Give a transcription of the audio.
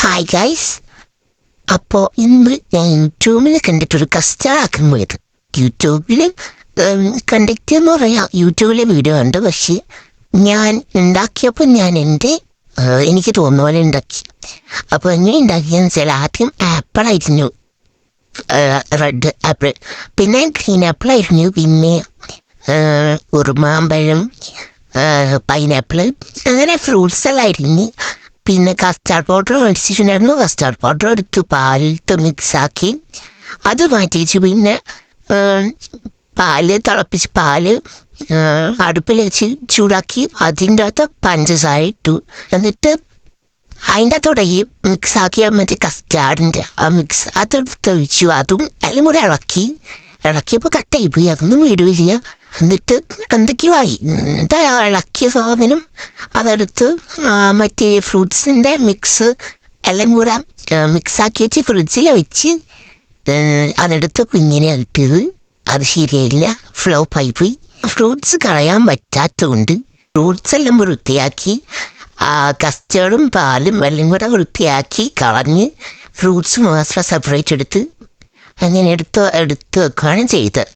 Hi guys. അപ്പോൾ ഇന്ന് ഞാൻ യൂട്യൂബിൽ കണ്ടിട്ടൊരു കസ്റ്റാർഡ് പോയത്. യൂട്യൂബിൽ കണ്ടിട്ടെന്ന് പറയാം, യൂട്യൂബിലെ വീഡിയോ ഉണ്ട്. പക്ഷേ ഞാൻ ഉണ്ടാക്കിയപ്പോൾ ഞാൻ എനിക്ക് തോന്നുന്ന പോലെ ഉണ്ടാക്കി. അപ്പോൾ എങ്ങനെ ഉണ്ടാക്കിയെന്ന് വെച്ചാൽ ആദ്യം ആപ്പിളായിരുന്നു, റെഡ് ആപ്പിൾ, പിന്നെ ഗ്രീൻ ആപ്പിളായിരുന്നു, പിന്നെ ഉറുമാമ്പഴം, പൈനാപ്പിൾ, അങ്ങനെ ഫ്രൂട്ട്സ് എല്ലാം അരിഞ്ഞ് പിന്നെ കസ്റ്റാർഡ് പൗഡർ മേടിച്ചിട്ടുണ്ടായിരുന്നു. കസ്റ്റാർഡ് പൗഡർ എടുത്ത് പാലിട്ട് മിക്സാക്കി അത് മാറ്റി വെച്ചു. പിന്നെ തിളപ്പിച്ച് പാല് അടുപ്പിൽ വെച്ച് ചൂടാക്കി അതിൻ്റെ അകത്ത് പഞ്ചസാര ഇട്ടു. എന്നിട്ട് അതിൻ്റെ അകത്തോടേക്ക് മിക്സാക്കിയ മറ്റേ കസ്റ്റാർഡിൻ്റെ ആ മിക്സ് അതെടുത്ത് ഒഴിച്ചു. അതും എല്ലാം കൂടെ ഇളക്കിയപ്പോൾ കട്ടായി പോയി. അതൊന്നും വീടുകയില്ല. എന്നിട്ട് എന്തൊക്കെയോ ആയി. എന്നിട്ട് ഇളക്കിയ സാധനം അതെടുത്ത് മറ്റേ ഫ്രൂട്ട്സിൻ്റെ മിക്സ് എല്ലാം കൂടെ മിക്സാക്കി വെച്ച് ഫ്രിഡ്ജിൽ വെച്ച് അതെടുത്ത് കുഞ്ഞിനെ ഇട്ടത്. അത് ശരിയായില്ല, ഫ്ലോപ്പായി പോയി. ഫ്രൂട്ട്സ് കളയാൻ പറ്റാത്തതുകൊണ്ട് ഫ്രൂട്ട്സ് എല്ലാം വൃത്തിയാക്കി കസ്റ്റേർഡും പാലും എല്ലാം കൂടെ വൃത്തിയാക്കി കളഞ്ഞ് ഫ്രൂട്ട്സ് മാത്രം സെപ്പറേറ്റ് എടുത്ത് അങ്ങനെ എടുത്ത് വെക്കുകയാണ് ചെയ്തത്.